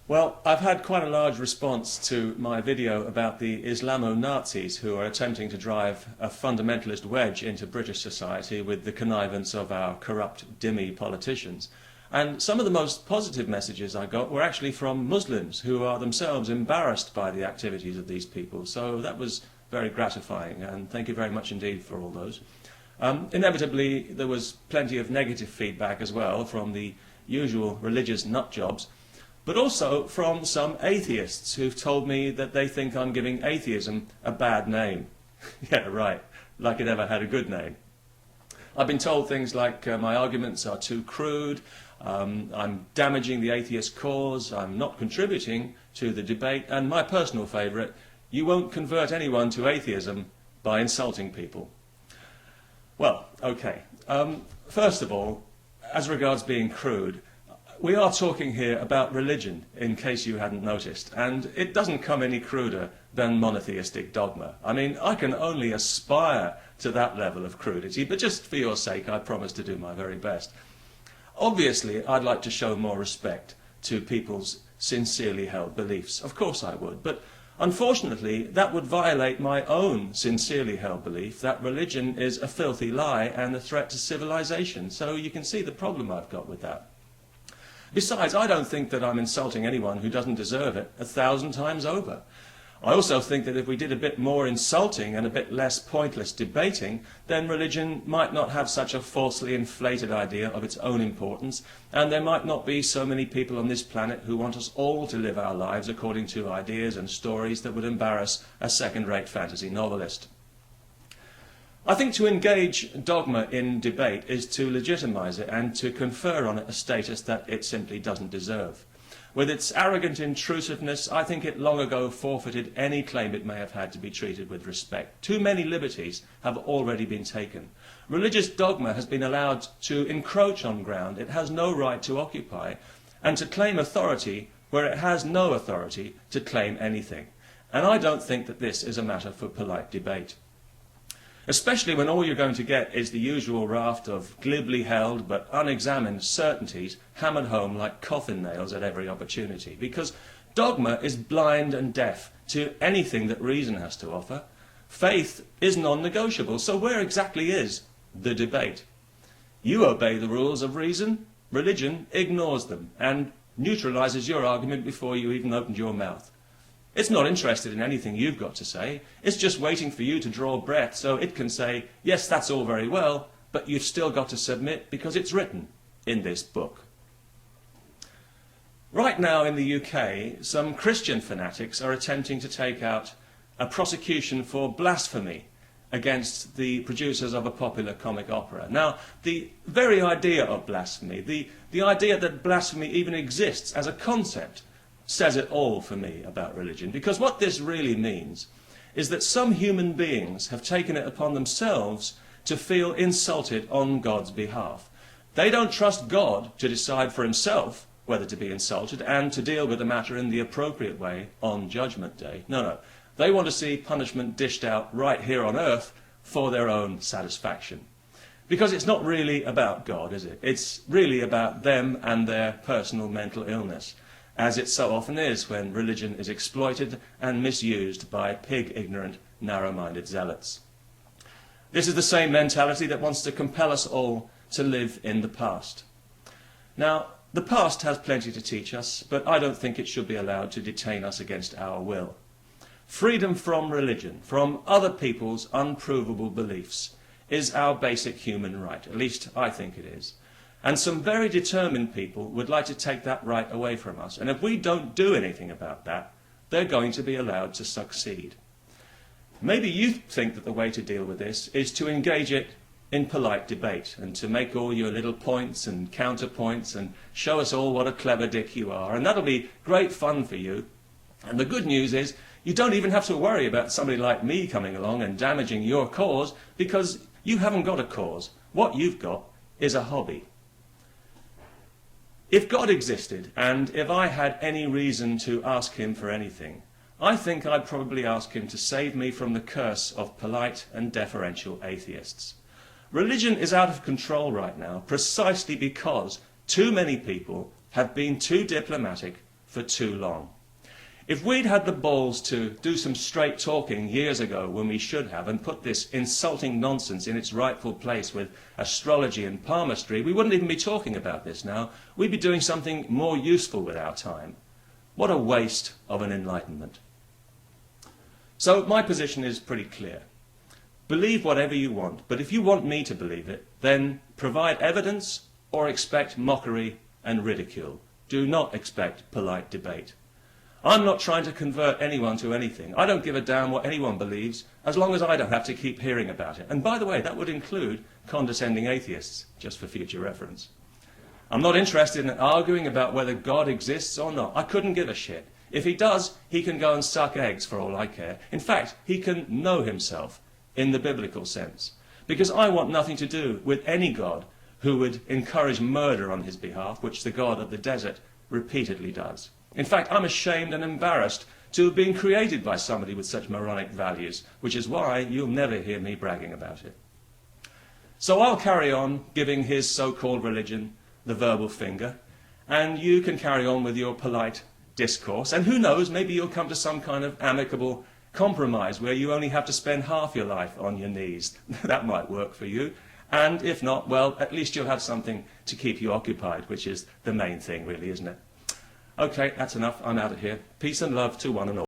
Well, I've had quite a large response to my video about the Islamo-Nazis who are attempting to drive a fundamentalist wedge into British society with the connivance of our corrupt dhimmi politicians. And some of the most positive messages I got were actually from Muslims who are themselves embarrassed by the activities of these people. So that was very gratifying, and thank you very much indeed for all those. Inevitably, there was plenty of negative feedback as well from the usual religious nutjobs, but also from some atheists who've told me that they think I'm giving atheism a bad name. Yeah, right, like it ever had a good name. I've been told things like my arguments are too crude, I'm damaging the atheist cause, I'm not contributing to the debate, and my personal favourite, you won't convert anyone to atheism by insulting people. Well, okay. First of all, as regards being crude, we are talking here about religion, in case you hadn't noticed, and it doesn't come any cruder than monotheistic dogma. I mean, I can only aspire to that level of crudity, but just for your sake, I promise to do my very best. Obviously, I'd like to show more respect to people's sincerely held beliefs. Of course I would, but unfortunately, that would violate my own sincerely held belief that religion is a filthy lie and a threat to civilization. So you can see the problem I've got with that. Besides, I don't think that I'm insulting anyone who doesn't deserve it 1,000 times over. I also think that if we did a bit more insulting and a bit less pointless debating, then religion might not have such a falsely inflated idea of its own importance, and there might not be so many people on this planet who want us all to live our lives according to ideas and stories that would embarrass a second-rate fantasy novelist. I think to engage dogma in debate is to legitimise it and to confer on it a status that it simply doesn't deserve. With its arrogant intrusiveness, I think it long ago forfeited any claim it may have had to be treated with respect. Too many liberties have already been taken. Religious dogma has been allowed to encroach on ground it has no right to occupy, and to claim authority where it has no authority to claim anything. And I don't think that this is a matter for polite debate. Especially when all you're going to get is the usual raft of glibly held but unexamined certainties hammered home like coffin nails at every opportunity, because dogma is blind and deaf to anything that reason has to offer. Faith is non-negotiable, so where exactly is the debate? You obey the rules of reason, religion ignores them and neutralises your argument before you even opened your mouth. It's not interested in anything you've got to say. It's just waiting for you to draw breath so it can say, yes, that's all very well, but you've still got to submit because it's written in this book. Right now in the UK, some Christian fanatics are attempting to take out a prosecution for blasphemy against the producers of a popular comic opera. Now, the very idea of blasphemy, the idea that blasphemy even exists as a concept, says it all for me about religion, because what this really means is that some human beings have taken it upon themselves to feel insulted on God's behalf. They don't trust God to decide for himself whether to be insulted and to deal with the matter in the appropriate way on Judgment Day. No. They want to see punishment dished out right here on earth for their own satisfaction. Because it's not really about God, is it? It's really about them and their personal mental illness, as it so often is when religion is exploited and misused by pig-ignorant, narrow-minded zealots. This is the same mentality that wants to compel us all to live in the past. Now, the past has plenty to teach us, but I don't think it should be allowed to detain us against our will. Freedom from religion, from other people's unprovable beliefs, is our basic human right. At least I think it is. And some very determined people would like to take that right away from us. And if we don't do anything about that, they're going to be allowed to succeed. Maybe you think that the way to deal with this is to engage it in polite debate and to make all your little points and counterpoints and show us all what a clever dick you are. And that'll be great fun for you. And the good news is you don't even have to worry about somebody like me coming along and damaging your cause, because you haven't got a cause. What you've got is a hobby. If God existed, and if I had any reason to ask him for anything, I think I'd probably ask him to save me from the curse of polite and deferential atheists. Religion is out of control right now precisely because too many people have been too diplomatic for too long. If we'd had the balls to do some straight talking years ago when we should have, and put this insulting nonsense in its rightful place with astrology and palmistry, we wouldn't even be talking about this now. We'd be doing something more useful with our time. What a waste of an enlightenment. So my position is pretty clear. Believe whatever you want, but if you want me to believe it, then provide evidence or expect mockery and ridicule. Do not expect polite debate. I'm not trying to convert anyone to anything. I don't give a damn what anyone believes, as long as I don't have to keep hearing about it. And by the way, that would include condescending atheists, just for future reference. I'm not interested in arguing about whether God exists or not. I couldn't give a shit. If he does, he can go and suck eggs for all I care. In fact, he can know himself in the biblical sense. Because I want nothing to do with any God who would encourage murder on his behalf, which the God of the desert repeatedly does. In fact, I'm ashamed and embarrassed to have been created by somebody with such moronic values, which is why you'll never hear me bragging about it. So I'll carry on giving his so-called religion the verbal finger, and you can carry on with your polite discourse, and who knows, maybe you'll come to some kind of amicable compromise where you only have to spend half your life on your knees. That might work for you, and if not, well, at least you'll have something to keep you occupied, which is the main thing really, isn't it? Okay, that's enough. I'm out of here. Peace and love to one and all.